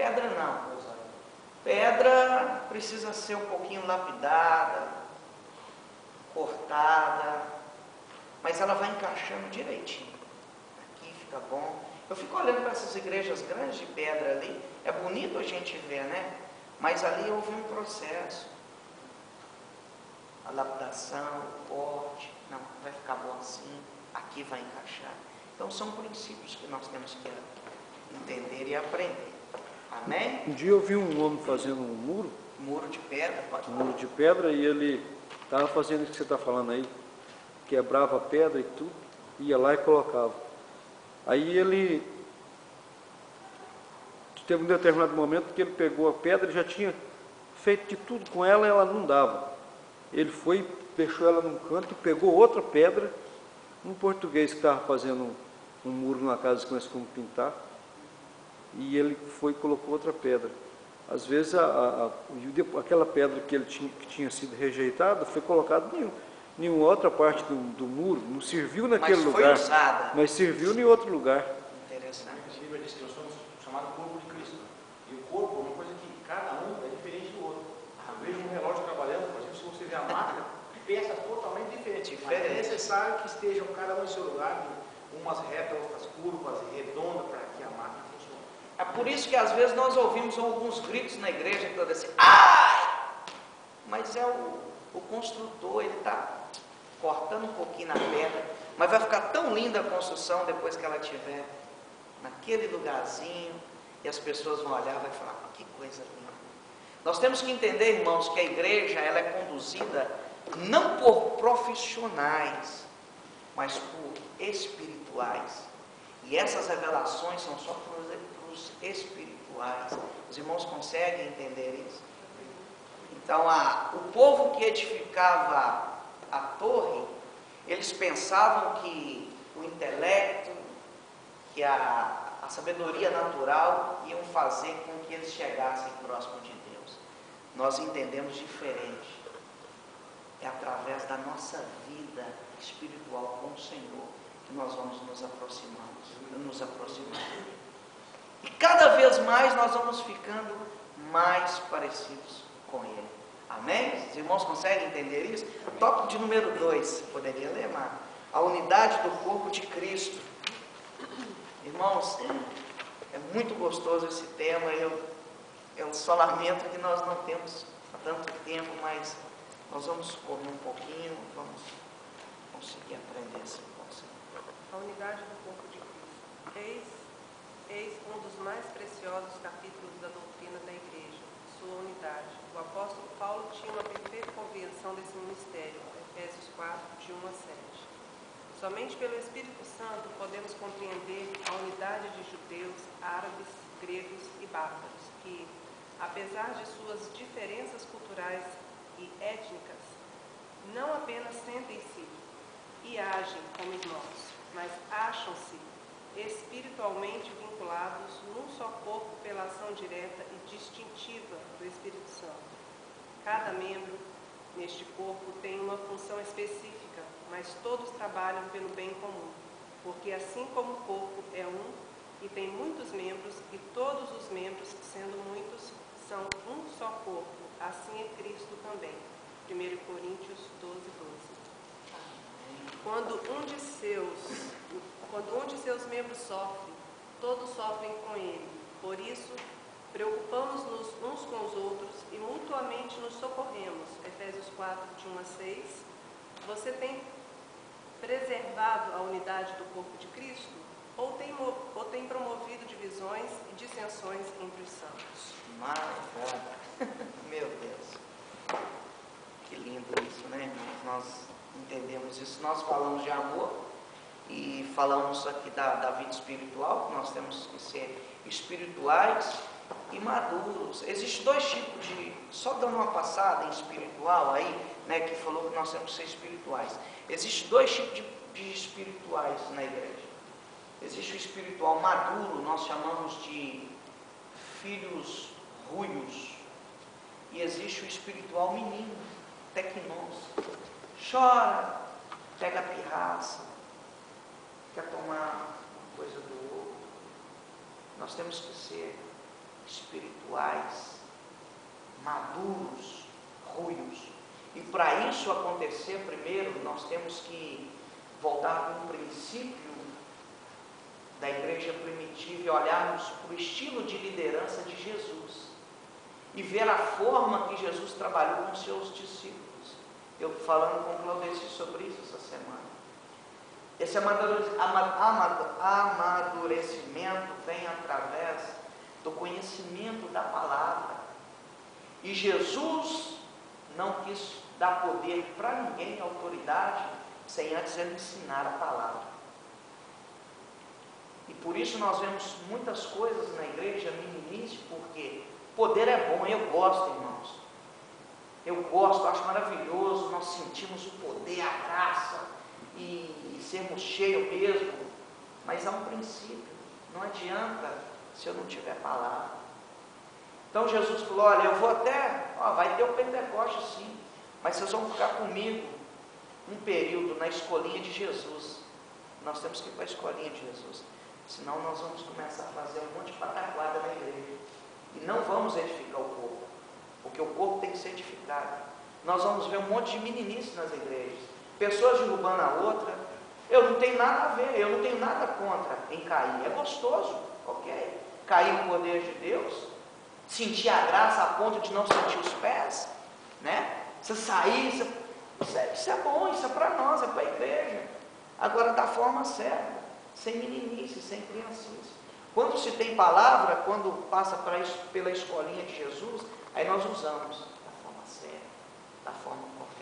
Pedra não. Pedra precisa ser um pouquinho lapidada, cortada, mas ela vai encaixando direitinho. Aqui fica bom. Eu fico olhando para essas igrejas grandes de pedra ali, é bonito a gente ver, né? Mas ali houve um processo. A lapidação, o corte, não, vai ficar bom assim, aqui vai encaixar. Então são princípios que nós temos que entender e aprender. Amém? Um dia eu vi um homem fazendo um muro. Muro de pedra, pode falar. Muro de pedra, e ele estava fazendo isso que você está falando aí. Quebrava a pedra e tudo, ia lá e colocava. Aí ele teve um determinado momento que ele pegou a pedra e já tinha feito de tudo com ela, e ela não dava. Ele foi, deixou ela num canto e pegou outra pedra. Um português que estava fazendo um muro numa casa que nós fomos pintar, e ele foi e colocou outra pedra. Às vezes aquela pedra que tinha sido rejeitada foi colocada em outra parte do muro, não serviu naquele lugar, usada. mas serviu em outro lugar. Interessante. A Bíblia diz que nós somos chamados corpo de Cristo. E o corpo é uma coisa que cada um é diferente do outro. Eu vejo um relógio trabalhando, por exemplo, se você vê a máquina, peças totalmente diferentes. Mas é necessário que estejam cada um em seu lugar, umas retas, outras curvas, redondas, para que a máquina funcione. É por isso que às vezes nós ouvimns alguns gritos na igreja que toda assim, ai! Mas é o construtor, ele está cortando um pouquinho na pedra, mas vai ficar tão linda a construção depois que ela estiver naquele lugarzinho, e as pessoas vão olhar e vão falar, que coisa linda. Nós temos que entender, irmãos, que a igreja ela é conduzida não por profissionais, mas por espirituais. E essas revelações são só para os espirituais. Os irmãos conseguem entender isso? Então, o povo que edificava a torre, eles pensavam que o intelecto, que a sabedoria natural iam fazer com que eles chegassem próximo de Deus. Nós entendemos diferente. É através da nossa vida espiritual com o Senhor que nós vamos nos aproximar. E cada vez mais nós vamos ficando mais parecidos com Ele. Amém? Os irmãos conseguem entender isso? Tópico de número 2, poderia ler, Marco? A unidade do corpo de Cristo. Irmãos, é muito gostoso esse tema. Eu só lamento que nós não temos tanto tempo, mas nós vamos correr um pouquinho, vamos conseguir aprender esse conceito. A unidade do corpo de Cristo. Eis um dos mais preciosos capítulos da doutrina da igreja, sua unidade. O apóstolo Paulo tinha uma perfeita compreensão desse ministério, Efésios 4, de 1 a 7. Somente pelo Espírito Santo podemos compreender a unidade de judeus, árabes, gregos e bárbaros, que, apesar de suas diferenças culturais e étnicas, não apenas sentem-se e agem como irmãos, mas acham-se espiritualmente vinculados num só corpo pela ação direta e distintiva do Espírito Santo. Cada membro neste corpo tem uma função específica, mas todos trabalham pelo bem comum, porque assim como o corpo é um e tem muitos membros, e todos os membros, sendo muitos, são um só corpo, assim é Cristo também. 1 Coríntios 12, 12. Quando um de seus membros sofre, todos sofrem com ele. Por isso, preocupamos-nos uns com os outros e mutuamente nos socorremos. Efésios 4, de 1 a 6. Você tem preservado a unidade do corpo de Cristo? Ou tem promovido divisões e dissensões entre os santos? Maravilha! Meu Deus! Que lindo isso, né, irmãos? Nós entendemos isso. Nós falamos de amor e falamos aqui da vida espiritual, que nós temos que ser espirituais e maduros. Existem dois tipos de... Só dando uma passada em espiritual aí, né, que falou que nós temos que ser espirituais. Existem dois tipos de espirituais na igreja. Existe o espiritual maduro, nós chamamos de filhos ruios. E existe o espiritual menino, tecnós. Chora, pega a pirraça, quer tomar coisa do outro. Nós temos que ser espirituais espirituais, maduros, ruios. E para isso acontecer, primeiro, nós temos que voltar para um princípio da igreja primitiva e olharmos para o estilo de liderança de Jesus e ver a forma que Jesus trabalhou com seus discípulos. Eu falando com o Claudeci sobre isso essa semana. Esse amadurecimento vem através do conhecimento da palavra. E Jesus não quis dar poder para ninguém, autoridade, sem antes ele ensinar a palavra. E por isso nós vemos muitas coisas na igreja no início, porque poder é bom, eu gosto, irmãos. Eu gosto, acho maravilhoso, nós sentimos o poder, a graça, e sermos cheios mesmo. Mas há um princípio, não adianta se eu não tiver palavra. Então Jesus falou, olha, eu vou até, vai ter o Pentecoste sim, mas vocês vão ficar comigo um período na escolinha de Jesus. Nós temos que ir para a escolinha de Jesus, senão nós vamos começar a fazer um monte de pataquada na igreja, e não vamos edificar o corpo, porque o corpo tem que ser edificado. Nós vamos ver um monte de meninices nas igrejas, pessoas derrubando a outra. Eu não tenho nada a ver, eu não tenho nada contra em cair, é gostoso, ok? Cair no poder de Deus, sentir a graça a ponto de não sentir os pés, né? Você sair, isso é bom, isso é para nós, é para a igreja. Agora da forma certa, sem meninice, sem criancice. Quando se tem palavra, quando passa pela escolinha de Jesus, aí nós usamos da forma certa, da forma correta.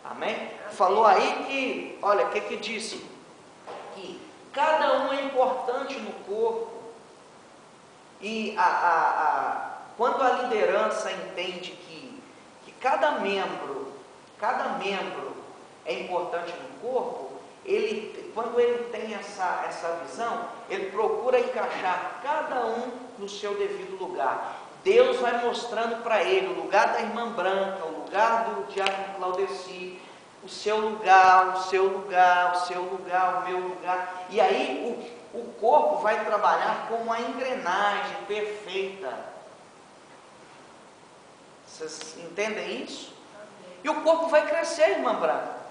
Amém? Falou aí que, olha, o que disse? Que cada um é importante no corpo. E quando a liderança entende que cada membro é importante no corpo, quando ele tem essa visão, ele procura encaixar cada um no seu devido lugar. Deus vai mostrando para ele o lugar da irmã Branca, o lugar do diácono Claudeci, o seu lugar, o seu lugar, o seu lugar, o meu lugar. E aí o corpo vai trabalhar como uma engrenagem perfeita. Vocês entendem isso? E o corpo vai crescer, irmã Branca.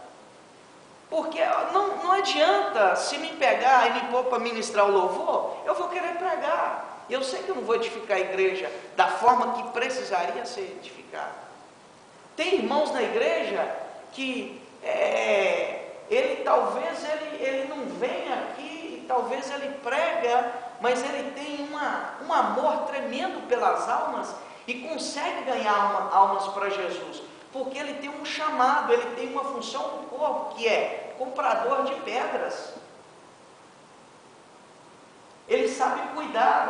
Porque não adianta, se me pegar e me pôr para ministrar o louvor, eu vou querer pregar. Eu sei que eu não vou edificar a igreja da forma que precisaria ser edificada. Tem irmãos na igreja que talvez ele não venha aqui, talvez ele prega, mas ele tem um amor tremendo pelas almas e consegue ganhar almas para Jesus, porque ele tem um chamado, ele tem uma função no corpo, que é comprador de pedras. Ele sabe cuidar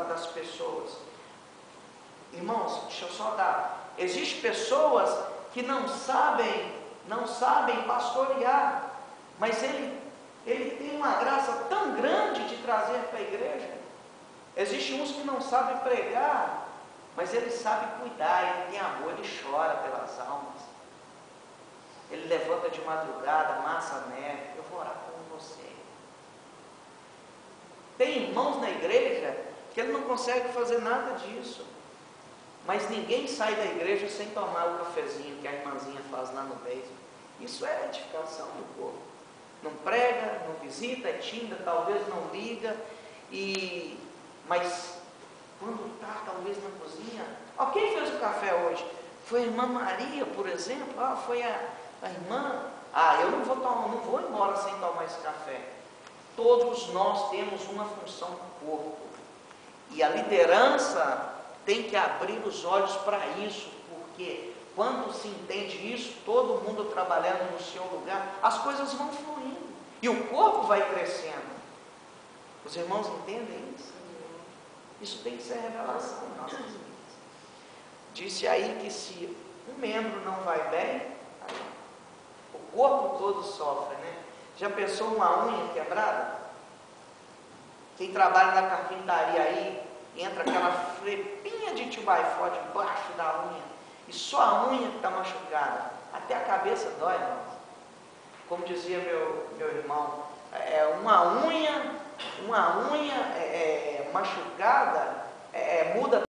das pessoas. Irmãos, deixa eu só dar. Existem pessoas que não sabem pastorear, mas ele tem uma graça tão grande de trazer para a igreja. Existem uns que não sabem pregar, mas ele sabe cuidar, ele tem amor, ele chora pelas almas. Ele levanta de madrugada, amassa a neve. Eu vou orar com você. Tem irmãos na igreja que ele não consegue fazer nada disso. Mas ninguém sai da igreja sem tomar o cafezinho que a irmãzinha faz lá no basement. Isso é edificação do corpo. Não prega, não visita, é tímida, talvez não liga, mas quando está talvez na cozinha, quem fez o café hoje? Foi a irmã Maria, por exemplo, foi a irmã, eu não vou embora sem tomar esse café. Todos nós temos uma função no corpo, e a liderança tem que abrir os olhos para isso, porque quando se entende isso, todo mundo trabalhando no seu lugar, as coisas vão fluindo, e o corpo vai crescendo. Os irmãos entendem isso? Isso tem que ser revelação em nossas vidas. Disse aí que se um membro não vai bem, o corpo todo sofre, né? Já pensou uma unha quebrada? Quem trabalha na carpintaria aí, entra aquela frepinha de tio-by-four debaixo da unha, e só a unha que está machucada, até a cabeça dói, irmão. Como dizia meu irmão, uma unha machucada muda